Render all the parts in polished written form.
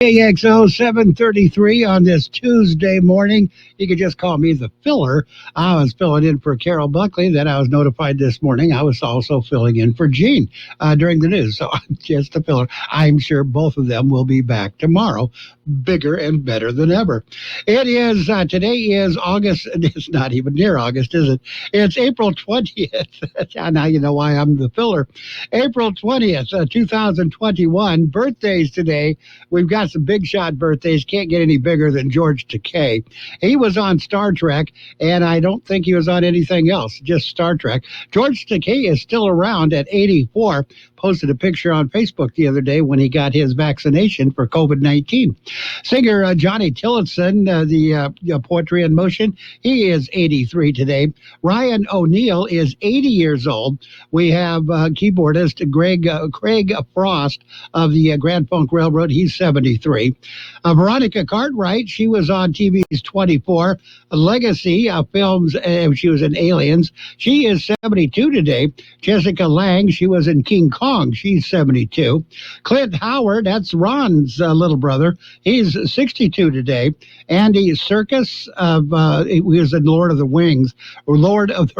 Kxo 733 on this Tuesday morning. You could just call me the filler. I was filling in for Carol Buckley. Then I was notified this morning I was also filling in for Gene during the news. So I'm just a filler. I'm sure both of them will be back tomorrow, bigger and better than ever. It is, today is August. It's not even near August, is it? It's April 20th. Now you know why I'm the filler. April 20th, 2021. Birthdays today. We've got some big shot birthdays. Can't get any bigger than George Takei. He was on Star Trek, and I don't think he was on anything else, just Star Trek. George Takei is still around at 84. Posted a picture on Facebook the other day when he got his vaccination for COVID-19. Singer Johnny Tillotson, the Poetry in Motion, he is 83 today. Ryan O'Neill is 80 years old. We have keyboardist Craig Frost of the Grand Funk Railroad. He's 73. Veronica Cartwright, she was on TV's 24. Legacy films, she was in Aliens. She is 72 today. Jessica Lange, she was in King Kong. She's 72. Clint Howard, that's Ron's little brother. He's 62 today. Andy Serkis, he was in Lord of the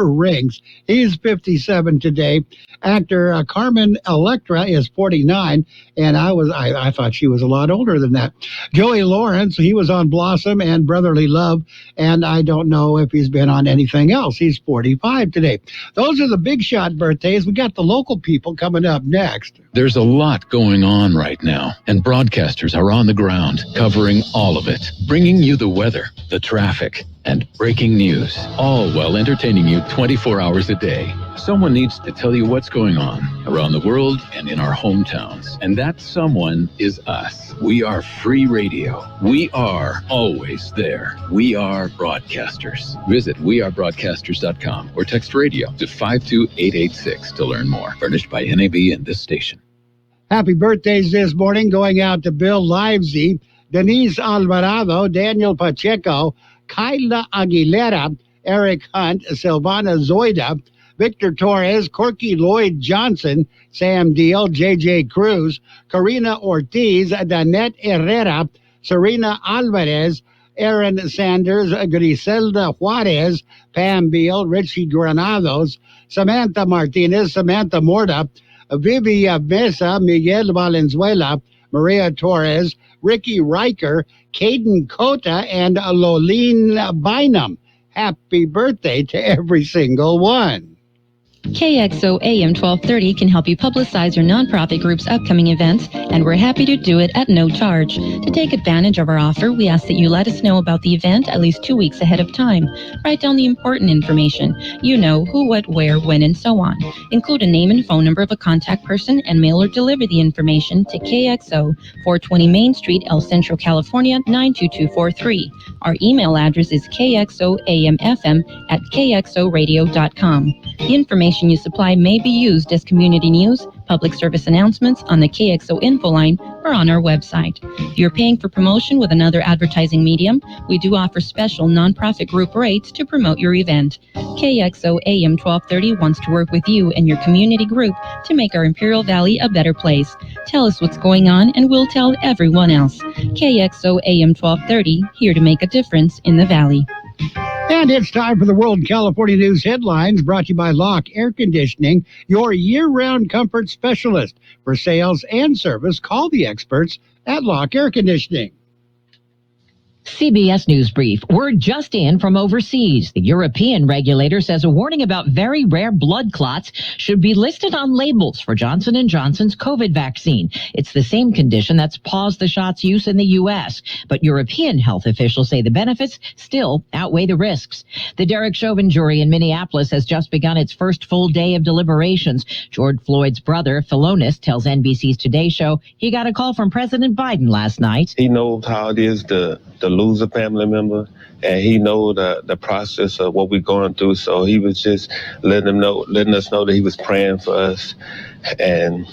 Rings. He's 57 today. Actor Carmen Electra is 49, and I thought she was a lot older than that. Joey Lawrence, he was on Blossom and Brotherly Love, and I don't know if he's been on anything else. He's 45 today. Those are the big shot birthdays. We got the local people coming up next. There's a lot going on right now, and broadcasters are on the ground covering all of it, bringing you the weather, the traffic, and breaking news, all while entertaining you 24 hours a day. Someone needs to tell you what's going on around the world and in our hometowns, and that someone is us. We are free radio. We are always there. We are broadcasters. Visit wearebroadcasters.com or text radio to 52886 to learn more. Furnished by NAB and this station. Happy birthdays this morning going out to Bill Livesey, Denise Alvarado, Daniel Pacheco, Kyla Aguilera, Eric Hunt, Silvana Zoida, Victor Torres, Corky Lloyd Johnson, Sam Deal, J.J. Cruz, Karina Ortiz, Danette Herrera, Serena Alvarez, Aaron Sanders, Griselda Juarez, Pam Beal, Richie Granados, Samantha Martinez, Samantha Morta, Vivi Mesa, Miguel Valenzuela, Maria Torres, Ricky Riker, Caden Cota, and Loline Bynum. Happy birthday to every single one. Kxo AM 1230 can help you publicize your nonprofit group's upcoming events, and we're happy to do it at no charge. To take advantage of our offer, we ask that you let us know about the event at least 2 weeks ahead of time. Write down the important information. You know, who, what, where, when, and so on. Include a name and phone number of a contact person and mail or deliver the information to KXO, 420 Main Street, El Centro, California, 92243. Our email address is kxoamfm@kxoradio.com. The information you supply may be used as community news, public service announcements on the KXO info line, or on our website. If you're paying for promotion with another advertising medium, we do offer special nonprofit group rates to promote your event. KXO AM 1230 wants to work with you and your community group to make our Imperial Valley a better place. Tell us what's going on and we'll tell everyone else. KXO AM 1230, here to make a difference in the Valley. And it's time for the World California News headlines, brought to you by Locke Air Conditioning, your year-round comfort specialist. For sales and service, call the experts at Locke Air Conditioning. CBS News Brief. Word just in from overseas. The European regulator says a warning about very rare blood clots should be listed on labels for Johnson & Johnson's COVID vaccine. It's the same condition that's paused the shot's use in the U.S., but European health officials say the benefits still outweigh the risks. The Derek Chauvin jury in Minneapolis has just begun its first full day of deliberations. George Floyd's brother, Philonis, tells NBC's Today Show he got a call from President Biden last night. He knows how it is to lose a family member, and he know the process of what we're going through. So he was just letting us know that he was praying for us and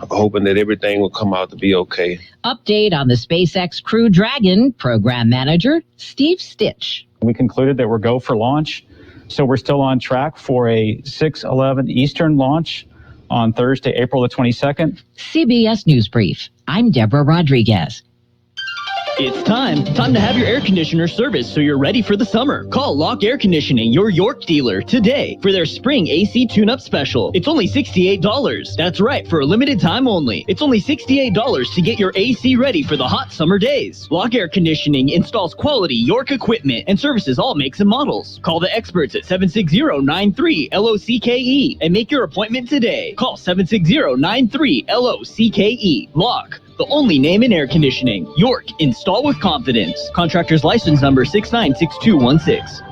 hoping that everything will come out to be okay. Update on the SpaceX Crew Dragon program manager, Steve Stitch. We concluded that we're go for launch, so we're still on track for a 6/11 Eastern launch on Thursday, April the 22nd. CBS News Brief. I'm Deborah Rodriguez. It's time to have your air conditioner serviced so you're ready for the summer. Call Lock Air Conditioning, your York dealer, today for their spring AC tune-up special. It's only $68. That's right, for a limited time only. It's only $68 to get your AC ready for the hot summer days. Lock Air Conditioning installs quality York equipment and services all makes and models. Call the experts at 760-93-LOCKE and make your appointment today. Call 760-93-LOCKE. Lock, the only name in air conditioning. York, install with confidence. Contractor's license number 696216.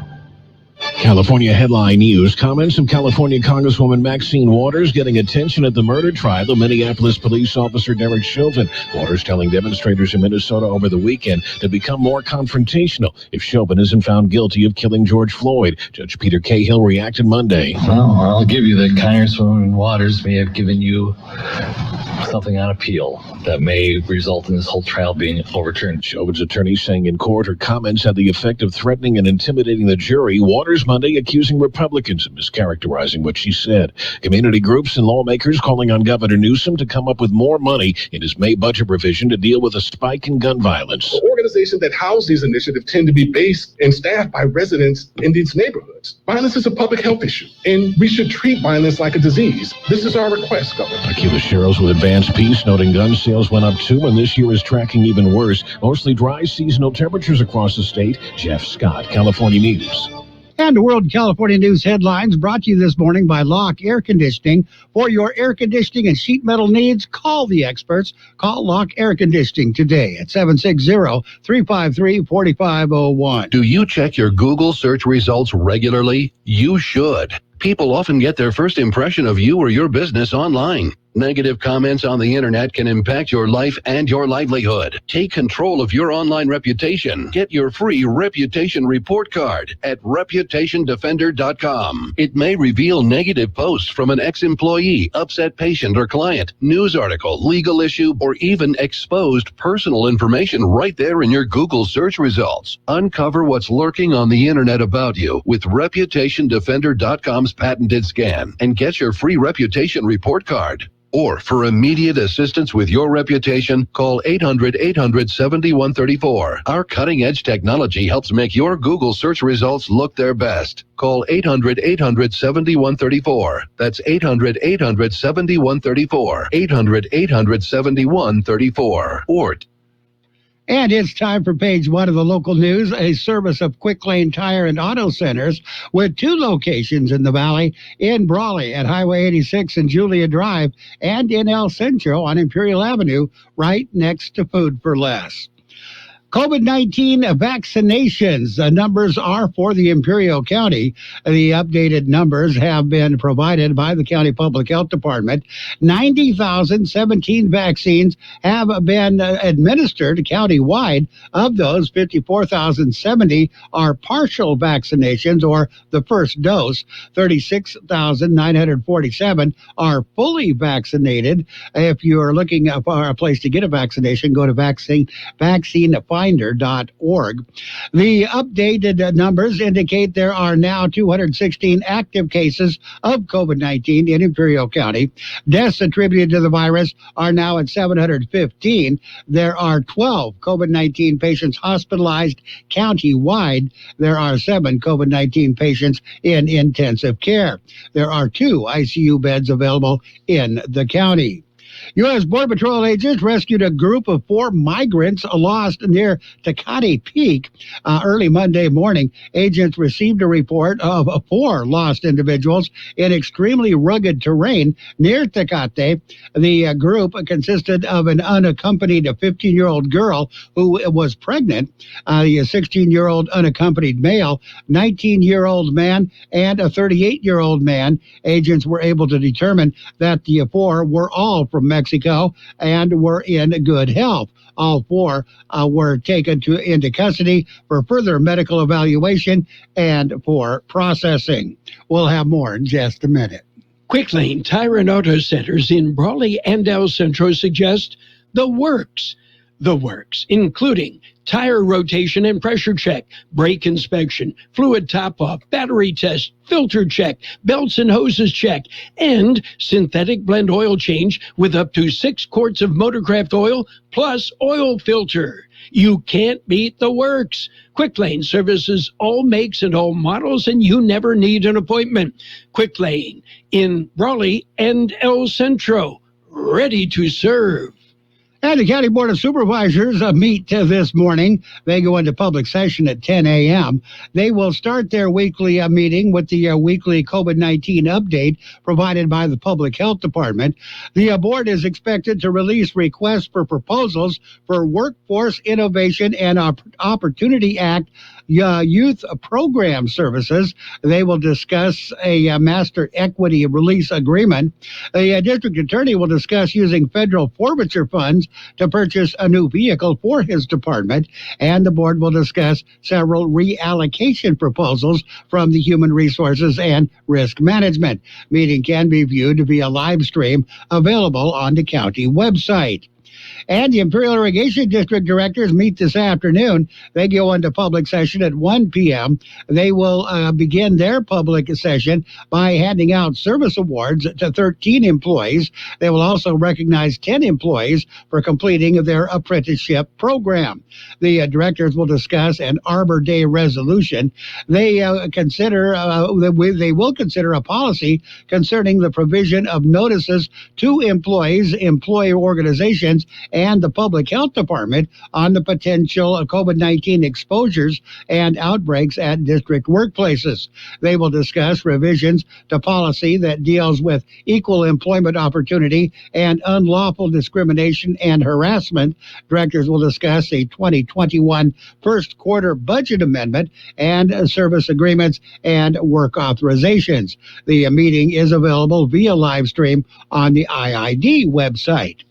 California headline news. Comments from California Congresswoman Maxine Waters getting attention at the murder trial of Minneapolis police officer Derek Chauvin. Waters telling demonstrators in Minnesota over the weekend to become more confrontational if Chauvin isn't found guilty of killing George Floyd. Judge Peter Cahill reacted Monday. Well, I'll give you that Congresswoman Waters may have given you something on appeal that may result in this whole trial being overturned. Chauvin's attorney saying in court her comments had the effect of threatening and intimidating the jury. Waters Monday accusing Republicans of mischaracterizing what she said. Community groups and lawmakers calling on Governor Newsom to come up with more money in his May budget revision to deal with a spike in gun violence. The organizations that house these initiatives tend to be based and staffed by residents in these neighborhoods. Violence is a public health issue, and we should treat violence like a disease. This is our request, Governor. Akiva Sherrills with Advanced Peace, noting gun sales went up too, and this year is tracking even worse. Mostly dry seasonal temperatures across the state. Jeff Scott, California News. And World California News headlines brought to you this morning by Lock Air Conditioning. For your air conditioning and sheet metal needs, call the experts. Call Lock Air Conditioning today at 760-353-4501. Do you check your Google search results regularly? You should. People often get their first impression of you or your business online. Negative comments on the internet can impact your life and your livelihood. Take control of your online reputation. Get your free reputation report card at reputationdefender.com. It may reveal negative posts from an ex-employee, upset patient or client, news article, legal issue, or even exposed personal information right there in your Google search results. Uncover what's lurking on the internet about you with reputationdefender.com's patented scan and get your free reputation report card. Or for immediate assistance with your reputation, call 800-800-7134. Our cutting-edge technology helps make your Google search results look their best. Call 800-800-7134. That's 800-800-7134. 800-800-7134. Or And it's time for page one of the local news, a service of Quick Lane Tire and Auto Centers with two locations in the valley, in Brawley at Highway 86 and Julia Drive, and in El Centro on Imperial Avenue, right next to Food for Less. COVID-19 vaccinations. The numbers are for the Imperial County. The updated numbers have been provided by the County Public Health Department. 90,017 vaccines have been administered countywide. Of those, 54,070 are partial vaccinations or the first dose. 36,947 are fully vaccinated. If you're looking for a place to get a vaccination, go to vaccinefinder.org. The updated numbers indicate there are now 216 active cases of COVID-19 in Imperial County. Deaths attributed to the virus are now at 715. There are 12 COVID-19 patients hospitalized countywide. There are 7 COVID-19 patients in intensive care. There are 2 ICU beds available in the county. U.S. Border Patrol agents rescued a group of 4 migrants lost near Tecate Peak early Monday morning. Agents received a report of 4 lost individuals in extremely rugged terrain near Tecate. The group consisted of an unaccompanied 15-year-old girl who was pregnant, a 16-year-old unaccompanied male, 19-year-old man, and a 38-year-old man. Agents were able to determine that the 4 were all from Mexico and were in good health. All 4 were taken into custody for further medical evaluation and for processing. We'll have more in just a minute. Quick Lane Tire and Auto Centers in Brawley and El Centro suggest the works. The works, including tire rotation and pressure check, brake inspection, fluid top-off, battery test, filter check, belts and hoses check, and synthetic blend oil change with up to 6 quarts of Motorcraft oil plus oil filter. You can't beat the works. Quick Lane services all makes and all models, and you never need an appointment. Quick Lane in Raleigh and El Centro, ready to serve. And the County Board of Supervisors meet this morning. They go into public session at 10 a.m. They will start their weekly meeting with the weekly COVID-19 update provided by the Public Health Department. The board is expected to release requests for proposals for Workforce Innovation and Opportunity Act youth program services. They will discuss a master equity release agreement. The district attorney will discuss using federal forfeiture funds to purchase a new vehicle for his department, and the board will discuss several reallocation proposals from the Human Resources and Risk Management. Meeting can be viewed via live stream available on the county website. And the Imperial Irrigation District directors meet this afternoon. They go into public session at 1 p.m. They will begin their public session by handing out service awards to 13 employees. They will also recognize 10 employees for completing their apprenticeship program. The directors will discuss an Arbor Day resolution. They will consider a policy concerning the provision of notices to employees, employer organizations, and the Public Health Department on the potential COVID-19 exposures and outbreaks at district workplaces. They will discuss revisions to policy that deals with equal employment opportunity and unlawful discrimination and harassment. Directors will discuss a 2021 first quarter budget amendment and service agreements and work authorizations. The meeting is available via live stream on the IID website.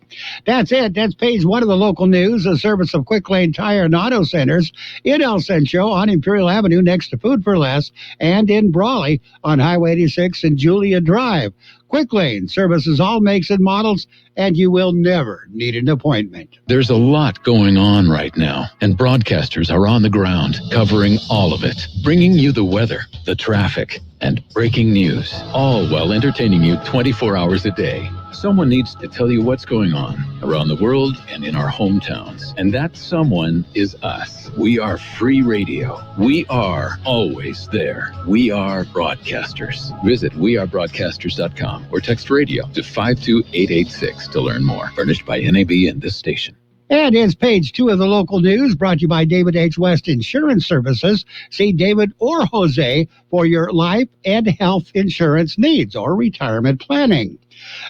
That's it. That's page one of the local news. A service of Quick Lane Tire and Auto Centers in El Centro on Imperial Avenue next to Food for Less, and in Brawley on Highway 86 and Julia Drive. Quick Lane services all makes and models, and you will never need an appointment. There's a lot going on right now, and broadcasters are on the ground covering all of it, bringing you the weather, the traffic, and breaking news, all while entertaining you 24 hours a day. Someone needs to tell you what's going on around the world and in our hometowns. And that someone is us. We are free radio. We are always there. We are broadcasters. Visit wearebroadcasters.com or text radio to 52886 to learn more. Furnished by NAB and this station. And it's page two of the local news, brought to you by David H. West Insurance Services. See David or Jose for your life and health insurance needs or retirement planning.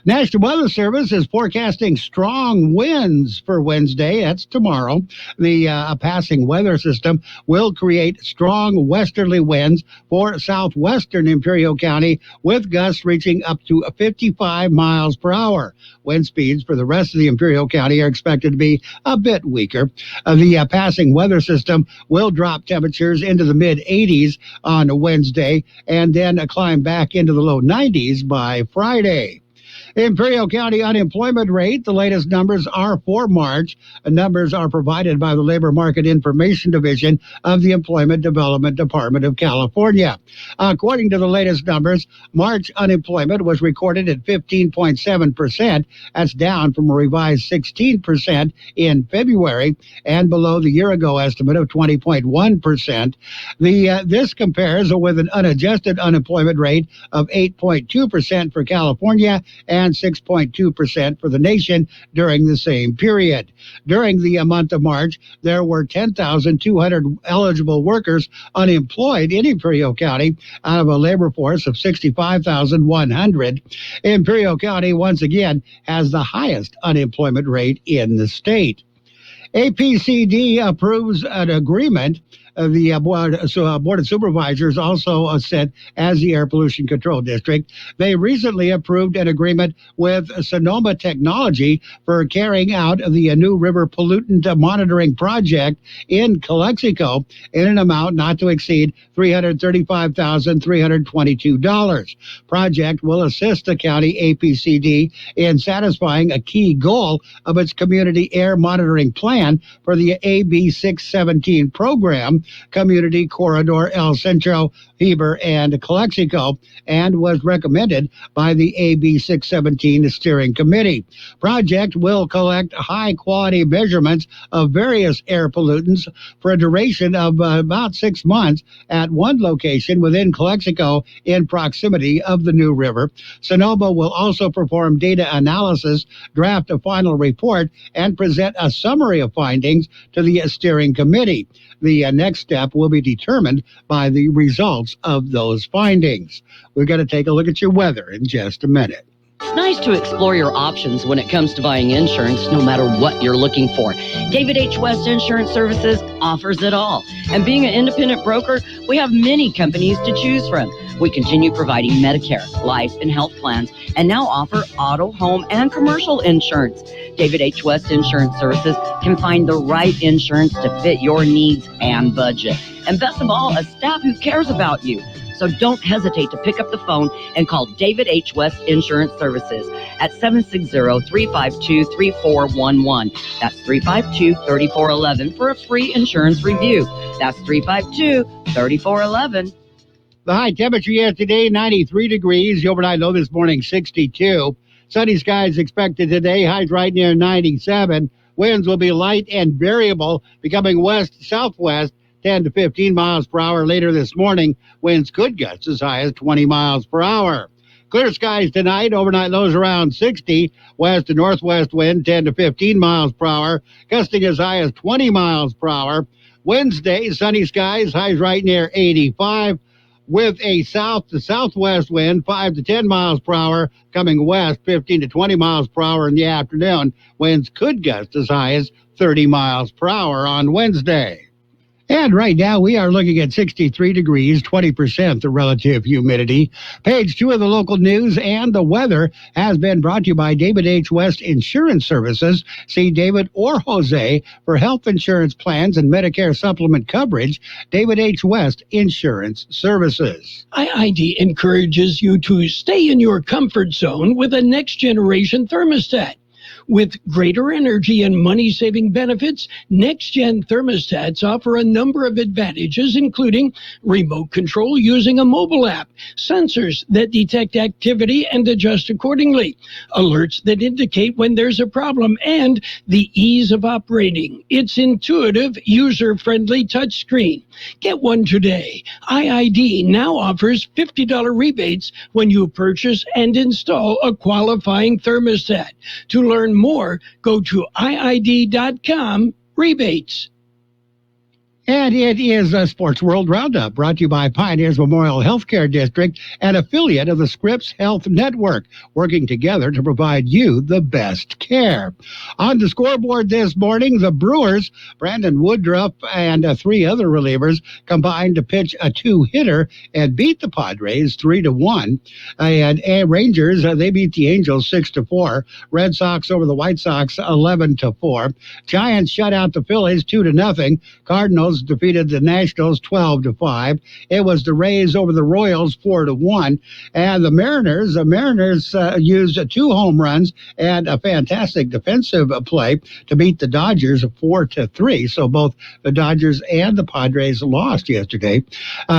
National Weather Service is forecasting strong winds for Wednesday. That's tomorrow. The passing weather system will create strong westerly winds for southwestern Imperial County, with gusts reaching up to 55 miles per hour. Wind speeds for the rest of the Imperial County are expected to be a bit weaker. The passing weather system will drop temperatures into the mid-80s on Wednesday and then climb back into the low 90s by Friday. Imperial County unemployment rate, the latest numbers are for March. Numbers are provided by the Labor Market Information Division of the Employment Development Department of California. According to the latest numbers, March unemployment was recorded at 15.7%. That's down from a revised 16% in February and below the year-ago estimate of 20.1%. This compares with an unadjusted unemployment rate of 8.2% for California and 6.2% for the nation during the same period. During the month of March, there were 10,200 eligible workers unemployed in Imperial County out of a labor force of 65,100. Imperial County, once again, has the highest unemployment rate in the state. APCD approves an agreement. The Board of Supervisors also set as the Air Pollution Control District. They recently approved an agreement with Sonoma Technology for carrying out the new river pollutant monitoring project in Calexico in an amount not to exceed $335,322. Project will assist the county APCD in satisfying a key goal of its community air monitoring plan for the AB 617 program, Community Corridor, El Centro, Heber, and Calexico, and was recommended by the AB 617 Steering Committee. Project will collect high-quality measurements of various air pollutants for a duration of about 6 months at one location within Calexico in proximity of the New River. Sonoma will also perform data analysis, draft a final report, and present a summary of findings to the Steering Committee. The next step will be determined by the results of those findings. We're going to take a look at your weather in just a minute. It's nice to explore your options when it comes to buying insurance, no matter what you're looking for. David H. West Insurance Services offers it all. And being an independent broker, we have many companies to choose from. We continue providing Medicare, life, and health plans, and now offer auto, home, and commercial insurance. David H. West Insurance Services can find the right insurance to fit your needs and budget. And best of all, a staff who cares about you. So don't hesitate to pick up the phone and call David H. West Insurance Services at 760-352-3411. That's 352-3411 for a free insurance review. That's 352-3411. The high temperature yesterday, 93 degrees. The overnight low this morning, 62. Sunny skies expected today. Highs right near 97. Winds will be light and variable, becoming west-southwest, 10 to 15 miles per hour later this morning. Winds could gust as high as 20 miles per hour. Clear skies tonight. Overnight lows around 60. West to northwest wind 10 to 15 miles per hour, gusting as high as 20 miles per hour. Wednesday, sunny skies. Highs right near 85. With a south to southwest wind, 5 to 10 miles per hour, coming west, 15 to 20 miles per hour in the afternoon. Winds could gust as high as 30 miles per hour on Wednesday. And right now we are looking at 63 degrees, 20% the relative humidity. Page 2 of the local news and the weather has been brought to you by David H. West Insurance Services. See David or Jose for health insurance plans and Medicare supplement coverage. David H. West Insurance Services. IID encourages you to stay in your comfort zone with a next-generation thermostat. With greater energy and money-saving benefits, next-gen thermostats offer a number of advantages, including remote control using a mobile app, sensors that detect activity and adjust accordingly, alerts that indicate when there's a problem, and the ease of operating. Its intuitive, user-friendly touchscreen. Get one today. IID now offers $50 rebates when you purchase and install a qualifying thermostat. To learn more, go to IID.com rebates. And it is a Sports World Roundup brought to you by Pioneers Memorial Healthcare District, an affiliate of the Scripps Health Network, working together to provide you the best care. On the scoreboard this morning, the Brewers, Brandon Woodruff and 3 other relievers combined to pitch a 2-hitter and beat the Padres 3-1. And Rangers, they beat the Angels 6-4. Red Sox over the White Sox 11-4. Giants shut out the Phillies 2-0. Cardinals defeated the Nationals 12-5. It was the Rays over the Royals 4-1, and the Mariners used 2 home runs and a fantastic defensive play to beat the Dodgers 4-3. So both the Dodgers and the Padres lost yesterday.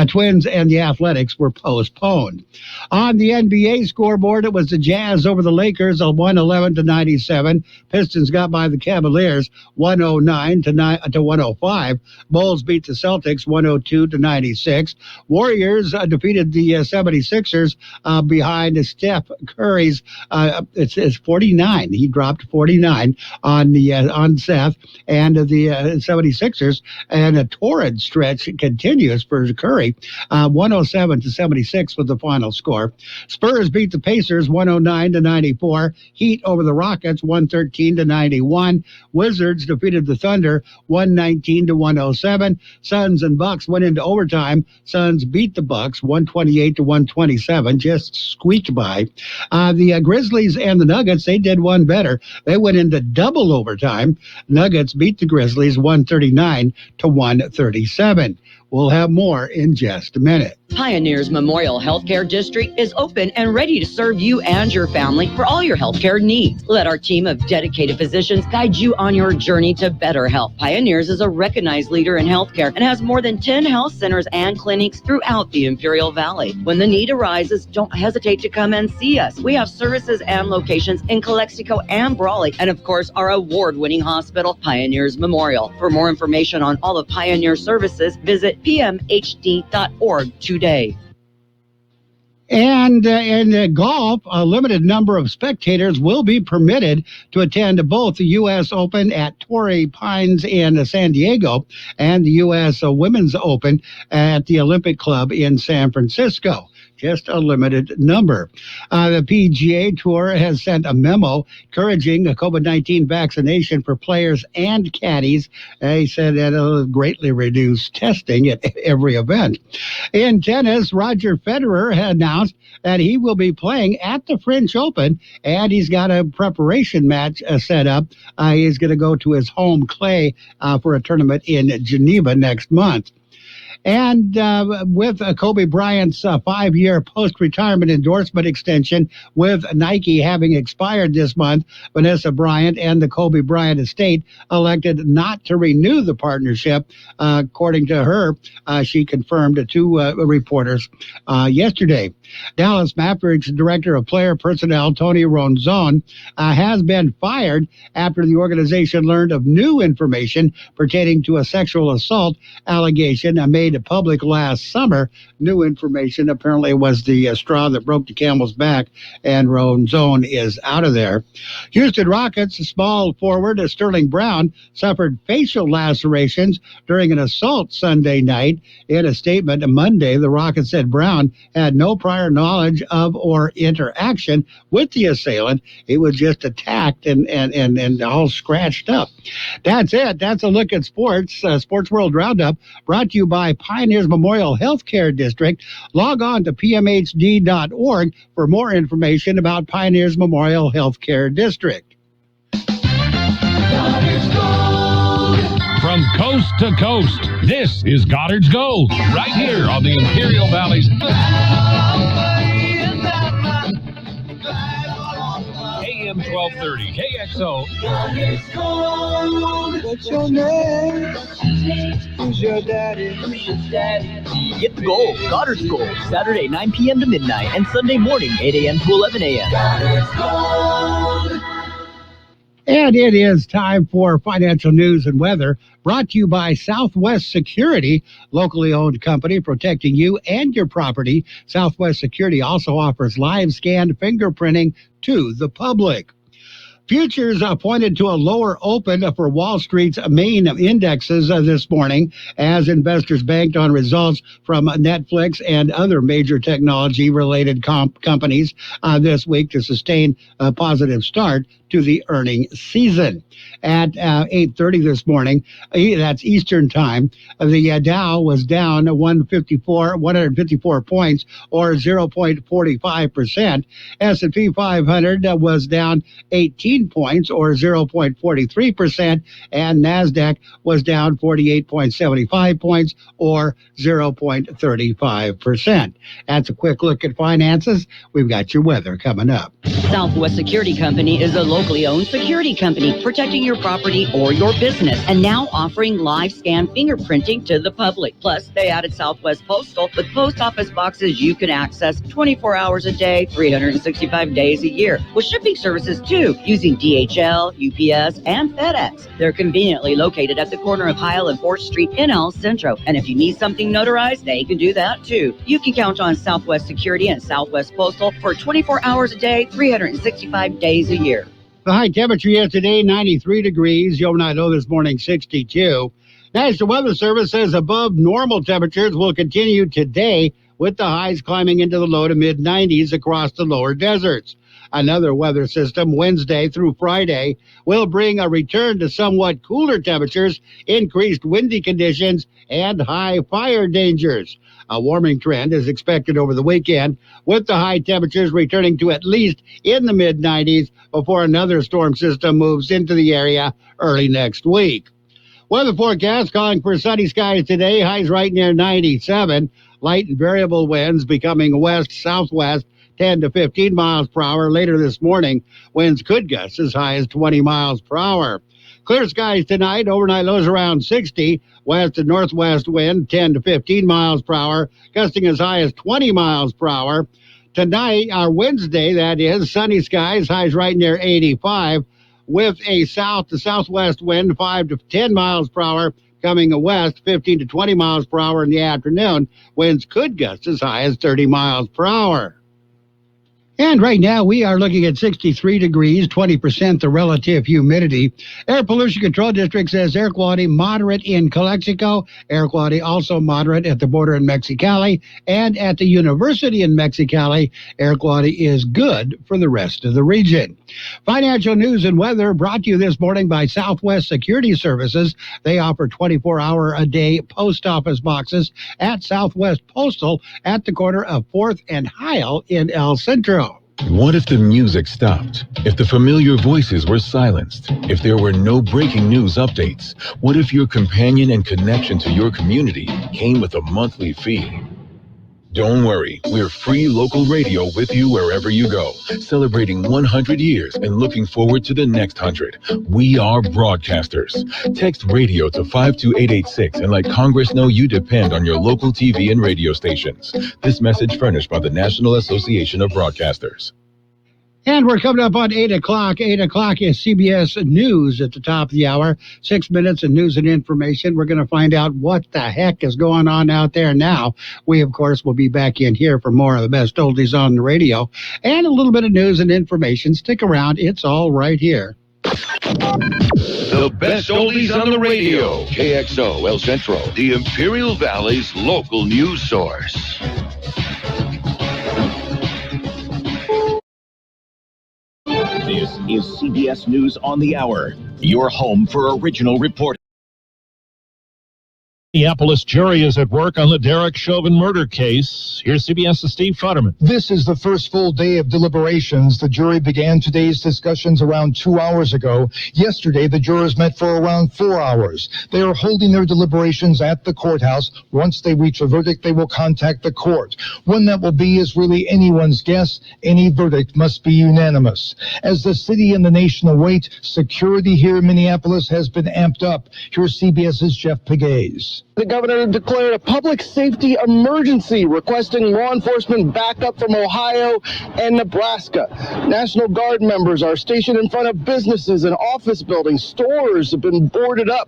Twins and the Athletics were postponed. On the NBA scoreboard, it was the Jazz over the Lakers 111-97. Pistons got by the Cavaliers 109-105. Bulls beat the Celtics 102-96. Warriors defeated the 76ers behind Steph Curry's. It's 49. He dropped 49 on Seth and the 76ers, and a torrid stretch continues for Curry. 107-76 was the final score. Spurs beat the Pacers 109-94. Heat over the Rockets 113-91. Wizards defeated the Thunder 119-107. Suns and Bucks went into overtime. Suns beat the Bucks 128-127, just squeaked by. The Grizzlies and the Nuggets, they did one better. They went into double overtime. Nuggets beat the Grizzlies 139-137. We'll have more in just a minute. Pioneers Memorial Healthcare District is open and ready to serve you and your family for all your healthcare needs. Let our team of dedicated physicians guide you on your journey to better health. Pioneers is a recognized leader in healthcare and has more than 10 health centers and clinics throughout the Imperial Valley. When the need arises, don't hesitate to come and see us. We have services and locations in Calexico and Brawley, and of course our award-winning hospital, Pioneers Memorial. For more information on all of Pioneer services, visit pmhd.org today. And in golf, a limited number of spectators will be permitted to attend both the U.S. Open at Torrey Pines in San Diego and the U.S. Women's Open at the Olympic Club in San Francisco. Just a limited number. The PGA Tour has sent a memo encouraging a COVID-19 vaccination for players and caddies. They said that it'll greatly reduce testing at every event. In tennis, Roger Federer had announced that he will be playing at the French Open, and he's got a preparation match set up. He's going to go to his home clay for a tournament in Geneva next month. And with Kobe Bryant's 5-year post-retirement endorsement extension with Nike having expired this month, Vanessa Bryant and the Kobe Bryant estate elected not to renew the partnership. According to her, she confirmed to reporters yesterday. Dallas Mavericks Director of Player Personnel Tony Ronzone has been fired after the organization learned of new information pertaining to a sexual assault allegation made public last summer. New information apparently was the straw that broke the camel's back, and Ronzone is out of there. Houston Rockets small forward Sterling Brown suffered facial lacerations during an assault Sunday night. In a statement Monday, the Rockets said Brown had no prior knowledge of or interaction with the assailant. He was just attacked and all scratched up. That's it. That's a look at sports. Sports World Roundup brought to you by Pioneers Memorial Healthcare District. Log on to pmhd.org for more information about Pioneers Memorial Healthcare District. From coast to coast, this is Goddard's Gold, right here on the Imperial Valley's AM 1230 KXO. Goddard's Gold. What's your name? Who's your daddy? Get the gold, Goddard's Gold, Saturday 9 p.m. to midnight and Sunday morning 8 a.m. to 11 a.m. Goddard's Gold. And it is time for financial news and weather, brought to you by Southwest Security, locally owned company protecting you and your property. Southwest Security also offers live scan fingerprinting to the public. Futures pointed to a lower open for Wall Street's main indexes this morning as investors banked on results from Netflix and other major technology-related companies this week to sustain a positive start to the earning season. At 8:30 this morning, that's Eastern time, the Dow was down 154 points, or 0.45%. S&P 500 was down 18 points, or 0.43%, and NASDAQ was down 48.75 points, or 0.35%. That's a quick look at finances. We've got your weather coming up. Southwest Security Company is a locally owned security company protecting your property or your business, and now offering live scan fingerprinting to the public. Plus, they added Southwest Postal with post office boxes you can access 24 hours a day, 365 days a year, with shipping services too, using DHL, UPS, and FedEx. They're conveniently located at the corner of Heil and 4th Street in El Centro, and if you need something notarized, they can do that too. You can count on Southwest Security and Southwest Postal for 24 hours a day, 365 days a year. The high temperature yesterday, 93 degrees. Overnight low this morning, 62. National Weather Service says above normal temperatures will continue today, with the highs climbing into the low to mid-90s across the lower deserts. Another weather system Wednesday through Friday will bring a return to somewhat cooler temperatures, increased windy conditions, and high fire dangers. A warming trend is expected over the weekend, with the high temperatures returning to at least in the mid-90s before another storm system moves into the area early next week. Weather forecast calling for sunny skies today. Highs right near 97. Light and variable winds becoming west-southwest, 10 to 15 miles per hour. Later this morning, winds could gust as high as 20 miles per hour. Clear skies tonight. Overnight lows around 60. West and northwest wind, 10 to 15 miles per hour, gusting as high as 20 miles per hour. Tonight, our Wednesday, that is, sunny skies, highs right near 85, with a south to southwest wind, 5 to 10 miles per hour, coming west, 15 to 20 miles per hour in the afternoon. Winds could gust as high as 30 miles per hour. And right now, we are looking at 63 degrees, 20% the relative humidity. Air Pollution Control District says air quality moderate in Calexico. Air quality also moderate at the border in Mexicali. And at the university in Mexicali, air quality is good for the rest of the region. Financial news and weather brought to you this morning by Southwest Security Services. They offer 24-hour-a-day post office boxes at Southwest Postal at the corner of 4th and Heil in El Centro. What if the music stopped? If the familiar voices were silenced? If there were no breaking news updates? What if your companion and connection to your community came with a monthly fee? Don't worry, we're free local radio with you wherever you go, celebrating 100 years and looking forward to the next 100. We are broadcasters. Text radio to 52886 and let Congress know you depend on your local TV and radio stations. This message furnished by the National Association of Broadcasters. And we're coming up on 8 o'clock. 8 o'clock is CBS News at the top of the hour. 6 minutes of news and information. We're going to find out what the heck is going on out there now. We, of course, will be back in here for more of the best oldies on the radio and a little bit of news and information. Stick around. It's all right here. The best oldies on the radio. KXO El Centro, the Imperial Valley's local news source. This is CBS News on the Hour, your home for original reporting. Minneapolis jury is at work on the Derek Chauvin murder case. Here's CBS's Steve Futterman. This is the first full day of deliberations. The jury began today's discussions around 2 hours ago. Yesterday, the jurors met for around 4 hours. They are holding their deliberations at the courthouse. Once they reach a verdict, they will contact the court. When that will be is really anyone's guess. Any verdict must be unanimous. As the city and the nation await, security here in Minneapolis has been amped up. Here's CBS's Jeff Pegues. The governor declared a public safety emergency, requesting law enforcement backup from Ohio and Nebraska. National Guard members are stationed in front of businesses and office buildings. Stores have been boarded up.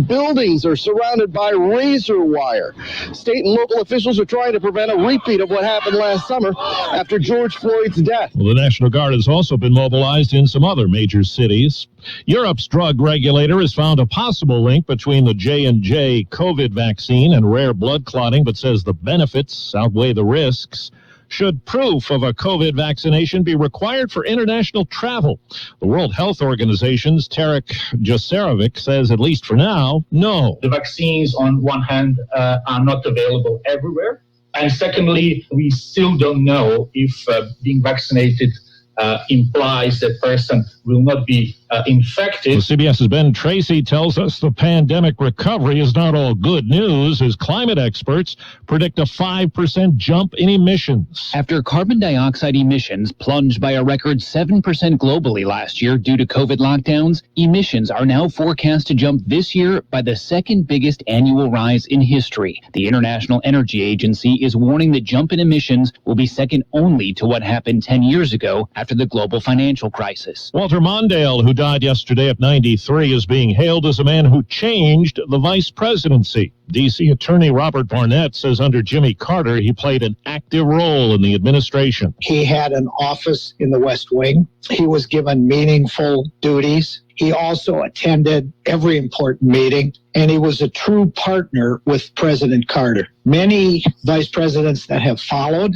Buildings are surrounded by razor wire. State and local officials are trying to prevent a repeat of what happened last summer after George Floyd's death. Well, the National Guard has also been mobilized in some other major cities. Europe's drug regulator has found a possible link between the J&J COVID vaccine and rare blood clotting, but says the benefits outweigh the risks. Should proof of a COVID vaccination be required for international travel? The World Health Organization's Tarek Jasarevic says, at least for now, no. The vaccines, on one hand, are not available everywhere. And secondly, we still don't know if being vaccinated implies that person will not be infected. Well, CBS's Ben Tracy tells us the pandemic recovery is not all good news as climate experts predict a 5% jump in emissions. After carbon dioxide emissions plunged by a record 7% globally last year due to COVID lockdowns, emissions are now forecast to jump this year by the second biggest annual rise in history. The International Energy Agency is warning the jump in emissions will be second only to what happened 10 years ago after the global financial crisis. Walter Mondale, who died yesterday at 93, is being hailed as a man who changed the vice presidency. D.C. Attorney Robert Barnett says under Jimmy Carter, he played an active role in the administration. He had an office in the West Wing. He was given meaningful duties. He also attended every important meeting, and he was a true partner with President Carter. Many vice presidents that have followed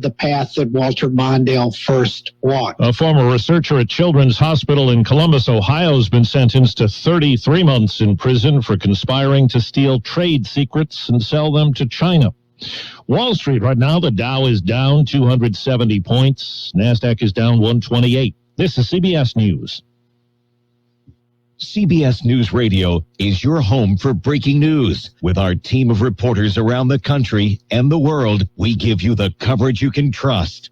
the path that Walter Mondale first walked. A former researcher at Children's Hospital in Columbus, Ohio, has been sentenced to 33 months in prison for conspiring to steal trade secrets and sell them to China. Wall Street right now, the Dow is down 270 points. NASDAQ is down 128. This is CBS News. CBS News Radio is your home for breaking news. With our team of reporters around the country and the world, we give you the coverage you can trust.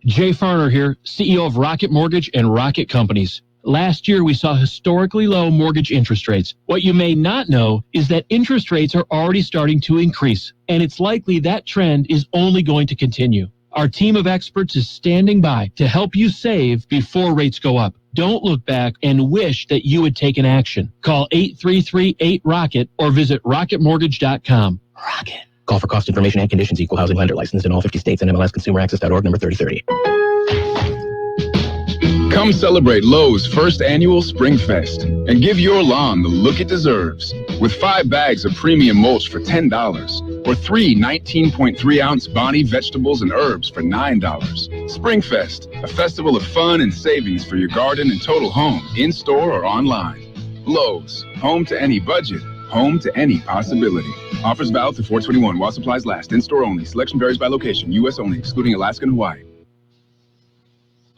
Jay Farner here, CEO of Rocket Mortgage and Rocket Companies. Last year, we saw historically low mortgage interest rates. What you may not know is that interest rates are already starting to increase, and it's likely that trend is only going to continue. Our team of experts is standing by to help you save before rates go up. Don't look back and wish that you had taken action. Call 833-8ROCKET or visit rocketmortgage.com. Rocket. Call for cost information and conditions. Equal housing lender licensed in all 50 states and MLSConsumerAccess.org number 3030. Come celebrate Lowe's first annual Spring Fest and give your lawn the look it deserves. With 5 bags of premium mulch for $10 or 3 19.3-ounce Bonnie vegetables and herbs for $9. Spring Fest, a festival of fun and savings for your garden and total home, in-store or online. Lowe's, home to any budget, home to any possibility. Offers valid through 4/21 while supplies last. In-store only. Selection varies by location. U.S. only, excluding Alaska and Hawaii.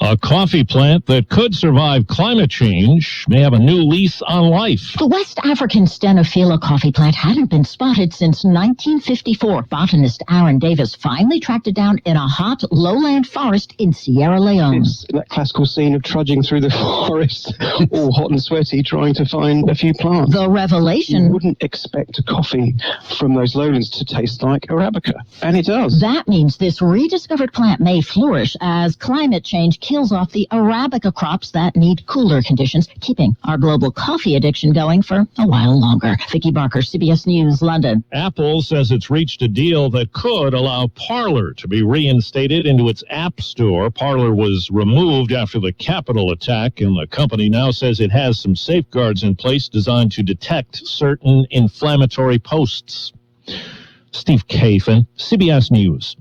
A coffee plant that could survive climate change may have a new lease on life. The West African Stenophylla coffee plant hadn't been spotted since 1954. Botanist Aaron Davis finally tracked it down in a hot lowland forest in Sierra Leone. It's that classical scene of trudging through the forest, all hot and sweaty, trying to find a few plants. The revelation... You wouldn't expect a coffee from those lowlands to taste like Arabica, and it does. That means this rediscovered plant may flourish as climate change kills off the Arabica crops that need cooler conditions, keeping our global coffee addiction going for a while longer. Vicki Barker, CBS News, London. Apple says it's reached a deal that could allow Parler to be reinstated into its App Store. Parler was removed after the Capitol attack, and the company now says it has some safeguards in place designed to detect certain inflammatory posts. Steve Kafen, CBS News.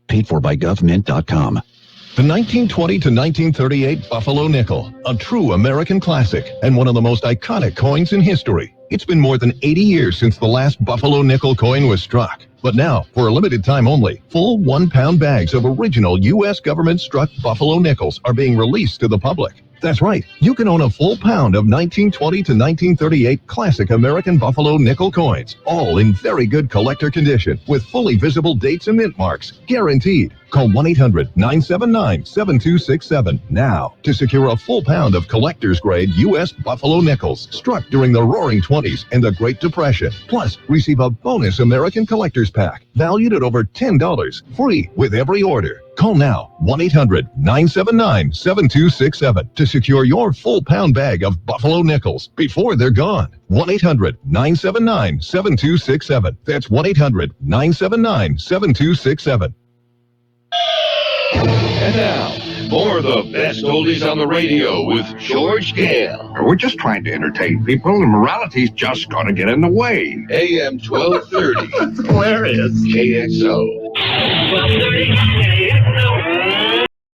Paid for by government.com. The 1920 to 1938 Buffalo Nickel, a true American classic and one of the most iconic coins in history. It's been more than 80 years since the last Buffalo Nickel coin was struck. But now, for a limited time only, full 1-pound bags of original U.S. government-struck Buffalo Nickels are being released to the public. That's right, you can own a full pound of 1920 to 1938 classic American Buffalo nickel coins, all in very good collector condition, with fully visible dates and mint marks, guaranteed. Call 1-800-979-7267 now to secure a full pound of collector's grade U.S. Buffalo Nickels struck during the Roaring '20s and the Great Depression. Plus, receive a bonus American Collector's Pack valued at over $10, free with every order. Call now, 1-800-979-7267 to secure your full pound bag of Buffalo Nickels before they're gone. 1-800-979-7267. That's 1-800-979-7267. And now, more of the best oldies on the radio with George Gale. We're just trying to entertain people, and morality's just got to get in the way. AM 1230. Hilarious. KXO. 1230 KXO.